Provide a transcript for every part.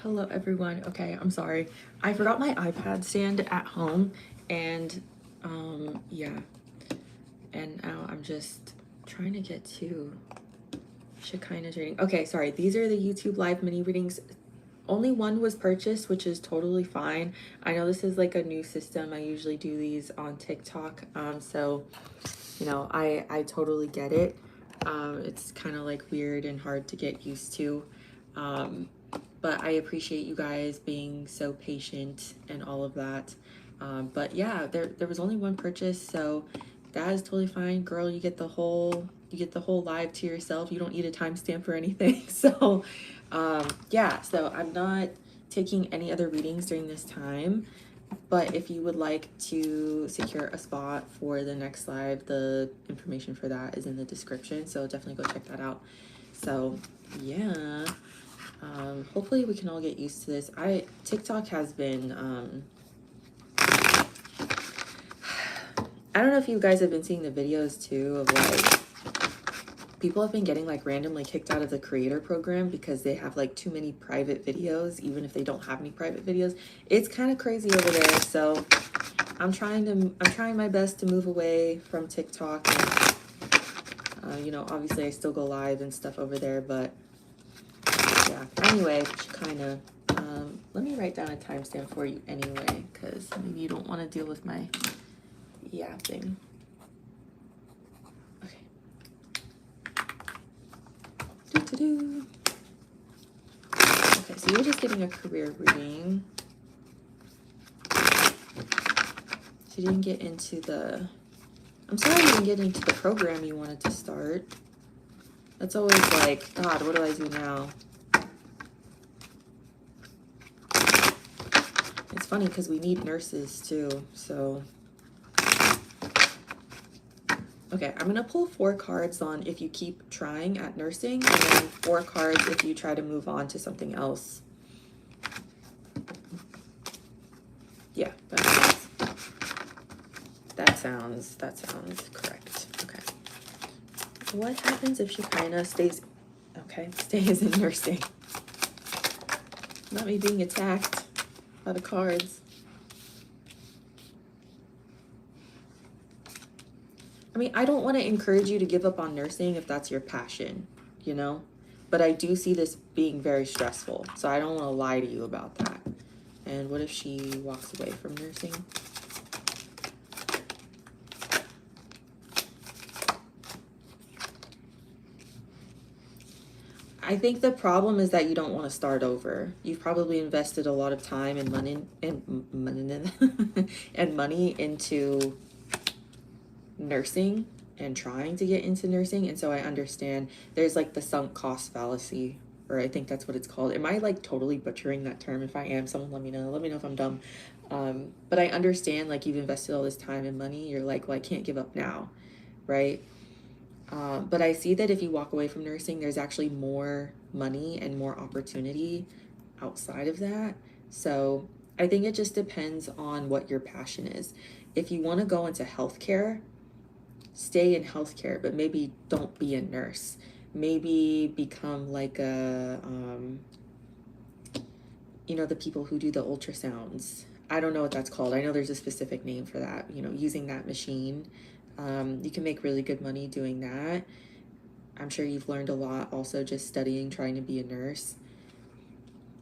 Hello everyone. Okay, I'm sorry. I forgot my iPad stand at home and yeah. And now I'm just trying to get to Shekinah's reading. Okay, sorry. These are the YouTube live mini readings. Only one was purchased, which is totally fine. I know this is like a new system. I usually do these on TikTok. So you know, I totally get it. It's kind of like weird and hard to get used to. But I appreciate you guys being so patient and all of that. But yeah, there was only one purchase, so that is totally fine. Girl, you get the whole live to yourself. You don't need a timestamp or anything. So yeah, so I'm not taking any other readings during this time. But if you would like to secure a spot for the next live, the information for that is in the description. So definitely go check that out. So yeah, hopefully we can all get used to this. TikTok has been, I don't know if you guys have been seeing the videos too of like, people have been getting like randomly kicked out of the creator program because they have like too many private videos, even if they don't have any private videos. It's kind of crazy over there. So I'm trying my best to move away from TikTok. And, you know, obviously I still go live and stuff over there, but yeah. Anyway, Shekinah, let me write down a timestamp for you anyway, because maybe you don't want to deal with my yapping. Okay. Doo-doo-doo. Okay, so you're just getting a career reading. So you didn't get into the... I'm sorry you didn't get into the program you wanted to start. That's always like, God, what do I do now? It's funny because we need nurses too, so... Okay, I'm going to pull 4 cards on if you keep trying at nursing, and then 4 cards if you try to move on to something else. Yeah, that sounds correct. Okay. What happens if Shekinah stays in nursing? Not me being attacked by the cards. I mean, I don't want to encourage you to give up on nursing if that's your passion, you know? But I do see this being very stressful, so I don't want to lie to you about that. And what if she walks away from nursing? I think the problem is that you don't want to start over. You've probably invested a lot of time and money and money into nursing and trying to get into nursing, and so I understand there's like the sunk cost fallacy, or I think that's what it's called. Am I like totally butchering that term? If I am, someone let me know if I'm dumb. But I understand, like, you've invested all this time and money, you're like, well, I can't give up now, right? But I see that if you walk away from nursing, there's actually more money and more opportunity outside of that. So I think it just depends on what your passion is. If you want to go into healthcare, stay in healthcare, but maybe don't be a nurse. Maybe become like a, you know, the people who do the ultrasounds. I don't know what that's called. I know there's a specific name for that, you know, using that machine. You can make really good money doing that. I'm sure you've learned a lot also just studying, trying to be a nurse.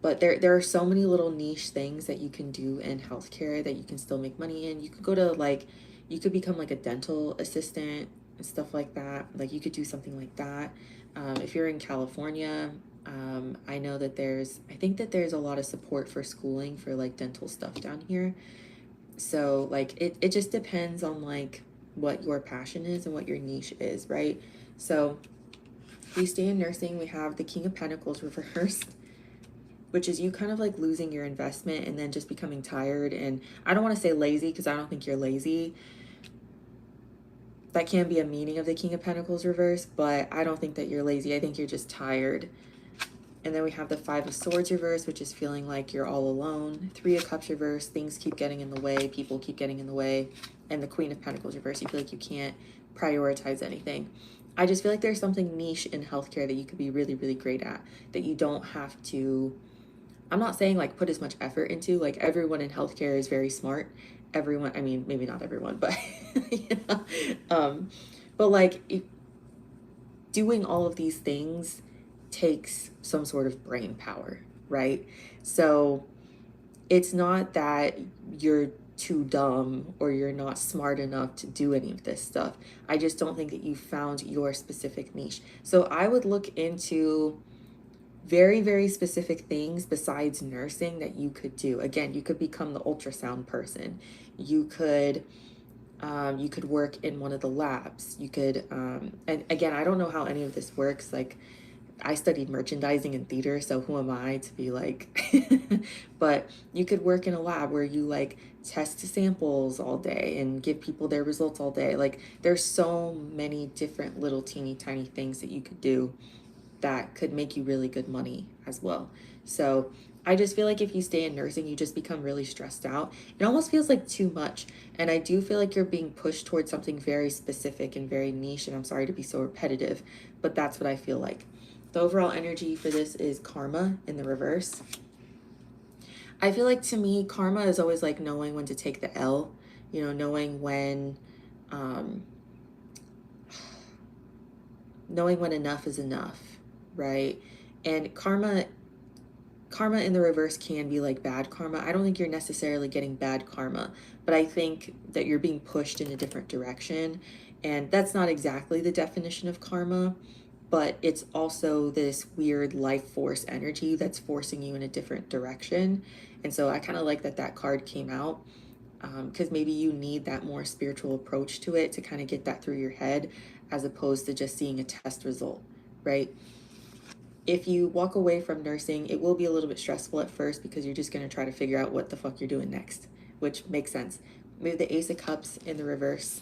But there are so many little niche things that you can do in healthcare that you can still make money in. You could go to like, you could become like a dental assistant and stuff like that. Like you could do something like that. If you're in California, I know that I think that there's a lot of support for schooling for like dental stuff down here. So like it just depends on like what your passion is and what your niche is, right? So if we stay in nursing, we have the King of Pentacles reversed, which is you kind of like losing your investment and then just becoming tired. And I don't want to say lazy because I don't think you're lazy. That can be a meaning of the King of Pentacles reverse, but I don't think that you're lazy. I think you're just tired. And then we have the 5 of Swords reverse, which is feeling like you're all alone. 3 of Cups reverse, things keep getting in the way, people keep getting in the way. And the Queen of Pentacles reverse, you feel like you can't prioritize anything. I just feel like there's something niche in healthcare that you could be really, really great at, that you don't have to I'm not saying like put as much effort into, like everyone in healthcare is very smart. Everyone, I mean, maybe not everyone, but you know, but like doing all of these things takes some sort of brain power, right? So it's not that you're too dumb or you're not smart enough to do any of this stuff. I just don't think that you found your specific niche. So I would look into very, very specific things besides nursing that you could do. Again, you could become the ultrasound person. You could work in one of the labs. You could, and again, I don't know how any of this works. Like, I studied merchandising and theater, so who am I to be like, but you could work in a lab where you like test samples all day and give people their results all day. Like, there's so many different little teeny tiny things that you could do that could make you really good money as well. So I just feel like if you stay in nursing, you just become really stressed out. It almost feels like too much. And I do feel like you're being pushed towards something very specific and very niche. And I'm sorry to be so repetitive, but that's what I feel like. The overall energy for this is karma in the reverse. I feel like to me, karma is always like knowing when to take the L, you know, um, knowing when enough is enough, right? And karma in the reverse can be like bad karma. I don't think you're necessarily getting bad karma, but I think that you're being pushed in a different direction. And that's not exactly the definition of karma, but it's also this weird life force energy that's forcing you in a different direction. And so I kind of like that that card came out, because maybe you need that more spiritual approach to it to kind of get that through your head as opposed to just seeing a test result, right? If you walk away from nursing, it will be a little bit stressful at first because you're just going to try to figure out what the fuck you're doing next, which makes sense. Move the Ace of Cups in the reverse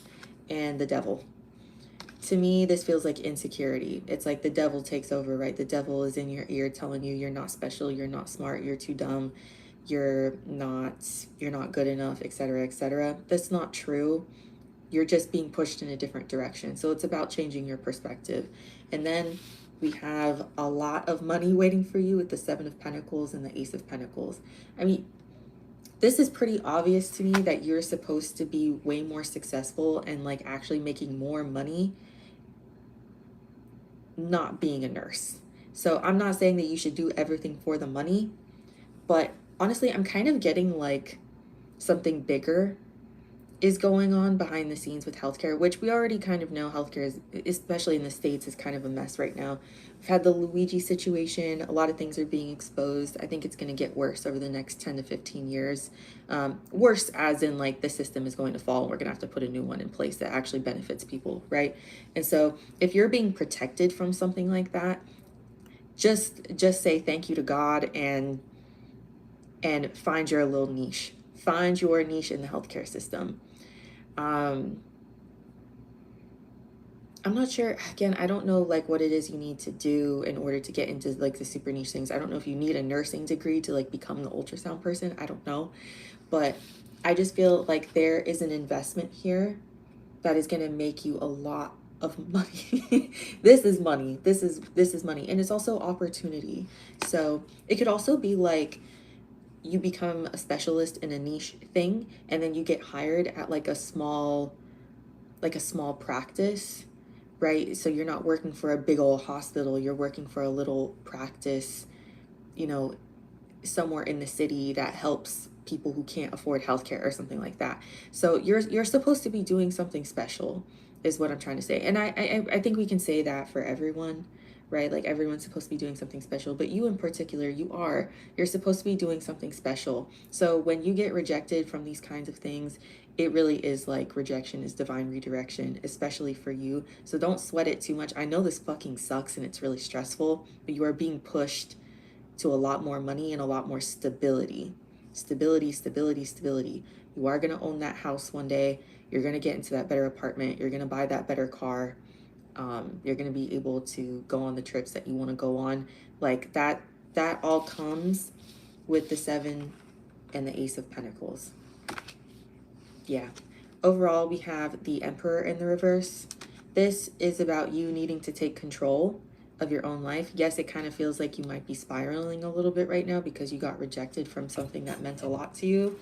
and the Devil. To me, this feels like insecurity. It's like the devil takes over, right? The devil is in your ear telling you you're not special, you're not smart, you're too dumb, you're not good enough, etc., etc. That's not true. You're just being pushed in a different direction. So it's about changing your perspective. And then we have a lot of money waiting for you with the Seven of Pentacles and the Ace of Pentacles. I mean, this is pretty obvious to me that you're supposed to be way more successful and like actually making more money not being a nurse. So I'm not saying that you should do everything for the money, but honestly, I'm kind of getting like something bigger is going on behind the scenes with healthcare, which we already kind of know healthcare is, especially in the States, is kind of a mess right now. We've had the Luigi situation. A lot of things are being exposed. I think it's going to get worse over the next 10 to 15 years. Worse as in like the system is going to fall and we're going to have to put a new one in place that actually benefits people, right? And so if you're being protected from something like that, just say thank you to God and find your little niche. Find your niche in the healthcare system. I'm not sure. Again, I don't know like what it is you need to do in order to get into like the super niche things. I don't know if you need a nursing degree to like become the ultrasound person. I don't know. But I just feel like there is an investment here that is going to make you a lot of money. This is money. This is money. And it's also opportunity. So it could also be like you become a specialist in a niche thing and then you get hired at like a small practice, right? So you're not working for a big old hospital, you're working for a little practice, you know, somewhere in the city that helps people who can't afford healthcare or something like that. So you're supposed to be doing something special is what I'm trying to say. And I think we can say that for everyone, right? Like everyone's supposed to be doing something special, but you in particular, you're supposed to be doing something special. So when you get rejected from these kinds of things, it really is like rejection is divine redirection, especially for you. So don't sweat it too much. I know this fucking sucks and it's really stressful, but you are being pushed to a lot more money and a lot more stability. Stability, stability, stability. You are going to own that house one day. You're going to get into that better apartment. You're going to buy that better car. You're going to be able to go on the trips that you want to go on. Like that all comes with the Seven and the Ace of Pentacles. Yeah. Overall, we have the Emperor in the reverse. This is about you needing to take control of your own life. Yes, it kind of feels like you might be spiraling a little bit right now because you got rejected from something that meant a lot to you.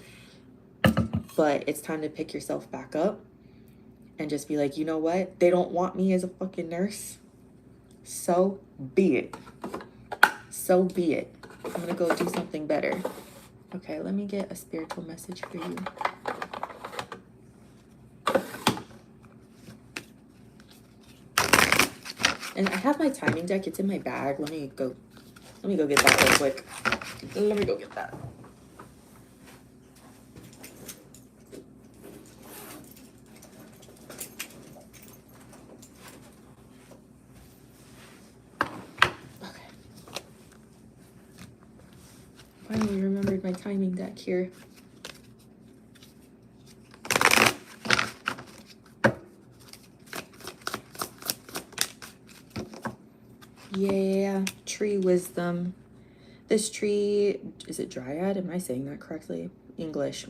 But it's time to pick yourself back up and just be like, you know what? They don't want me as a fucking nurse. So be it. So be it. I'm gonna go do something better. Okay, let me get a spiritual message for you. And I have my timing deck. It's in my bag. Let me go get that real quick. Let me go get that. Okay. Finally remembered my timing deck here. Yeah, tree wisdom. This tree, is it dryad? Am I saying that correctly? English.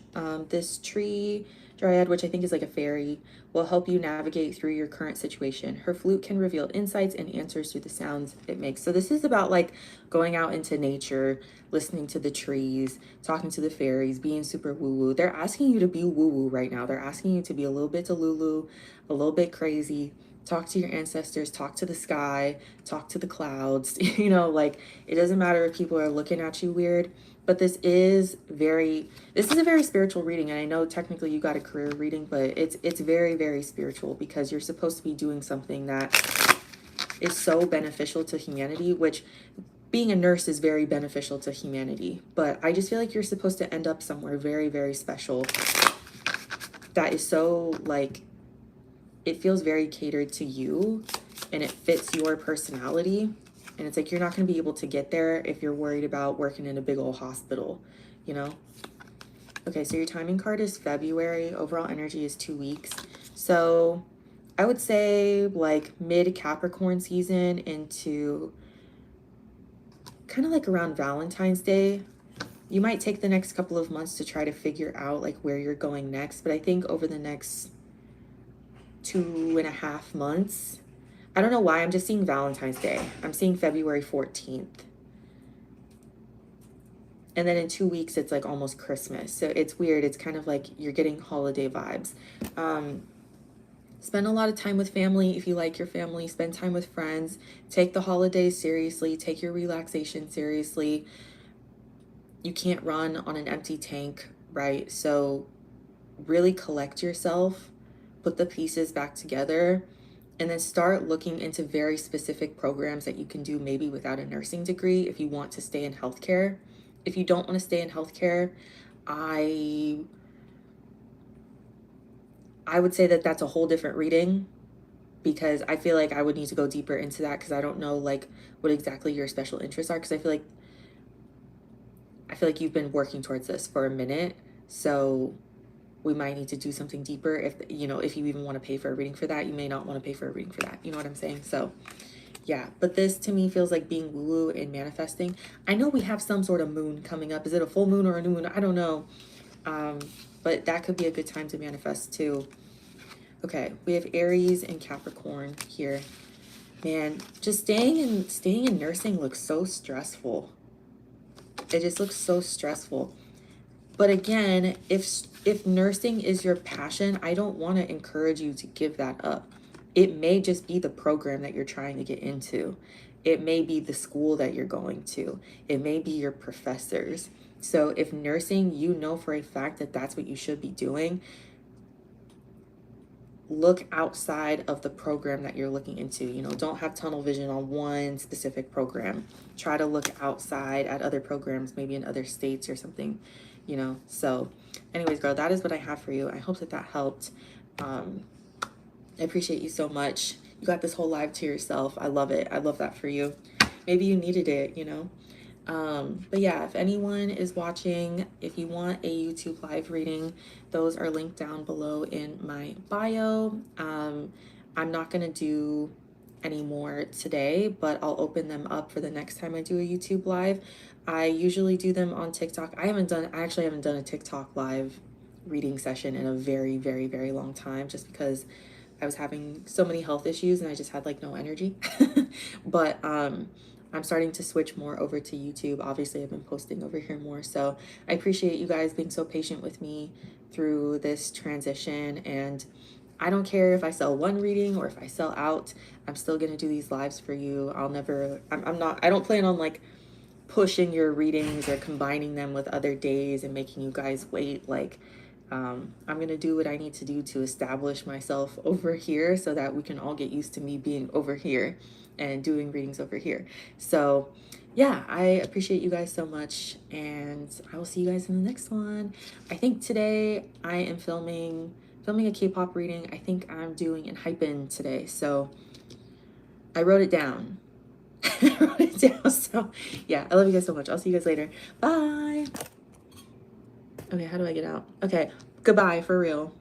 This tree, dryad, which I think is like a fairy, will help you navigate through your current situation. Her flute can reveal insights and answers through the sounds it makes. So this is about like going out into nature, listening to the trees, talking to the fairies, being super woo-woo. They're asking you to be woo-woo right now. They're asking you to be a little bit Delulu, a little bit crazy. Talk to your ancestors, talk to the sky, talk to the clouds. You know, like, it doesn't matter if people are looking at you weird, but this is a very spiritual reading. And I know technically you got a career reading, but it's very, very spiritual because you're supposed to be doing something that is so beneficial to humanity, which being a nurse is very beneficial to humanity. But I just feel like you're supposed to end up somewhere very, very special that is so, like, it feels very catered to you and it fits your personality. And it's like, you're not going to be able to get there if you're worried about working in a big old hospital, you know? Okay, so your timing card is February. Overall energy is 2 weeks. So I would say like mid Capricorn season into kind of like around Valentine's Day. You might take the next couple of months to try to figure out like where you're going next. But I think over the next 2.5 months, I don't know why I'm just seeing Valentine's Day. I'm seeing February 14th. And then in 2 weeks, it's like almost Christmas. So it's weird. It's kind of like you're getting holiday vibes. Spend a lot of time with family. If you like your family, spend time with friends. Take the holidays seriously. Take your relaxation seriously. You can't run on an empty tank, right? So really collect yourself. Put the pieces back together, and then start looking into very specific programs that you can do maybe without a nursing degree if you want to stay in healthcare. If you don't want to stay in healthcare, I would say that that's a whole different reading, because I feel like I would need to go deeper into that because I don't know like what exactly your special interests are, because I feel like you've been working towards this for a minute. So we might need to do something deeper. If you know, if you even want to pay for a reading for that, you may not want to pay for a reading for that. You know what I'm saying? So yeah, but this to me feels like being woo-woo and manifesting. I know we have some sort of moon coming up. Is it a full moon or a new moon? I don't know. But that could be a good time to manifest too. Okay, we have Aries and Capricorn here. Man, just staying in nursing looks so stressful. It just looks so stressful. But again, if nursing is your passion, I don't want to encourage you to give that up. It may just be the program that you're trying to get into. It may be the school that you're going to. It may be your professors. So if nursing, you know for a fact that that's what you should be doing, look outside of the program that you're looking into. You know, don't have tunnel vision on one specific program. Try to look outside at other programs, maybe in other states or something, you know. So anyways, girl, that is what I have for you. I hope that that helped. I appreciate you so much. You got this whole live to yourself. I love it. I love that for you. Maybe you needed it, you know. But yeah, if anyone is watching, if you want a YouTube live reading, those are linked down below in my bio. I'm not gonna do any more today, but I'll open them up for the next time I do a YouTube live. I usually do them on TikTok. I actually haven't done a TikTok live reading session in a very, very, very long time, just because I was having so many health issues and I just had like no energy. But I'm starting to switch more over to YouTube. Obviously, I've been posting over here more. So I appreciate you guys being so patient with me through this transition. And I don't care if I sell one reading or if I sell out, I'm still going to do these lives for you. I don't plan on like pushing your readings or combining them with other days and making you guys wait. Like, I'm going to do what I need to do to establish myself over here so that we can all get used to me being over here and doing readings over here. So yeah, I appreciate you guys so much, and I will see you guys in the next one. I think today I am filming a K-pop reading. I think I'm doing Untitled today. So I wrote it down. I wrote it down. So yeah, I love you guys so much. I'll see you guys later. Bye. Okay, how do I get out? Okay, goodbye for real.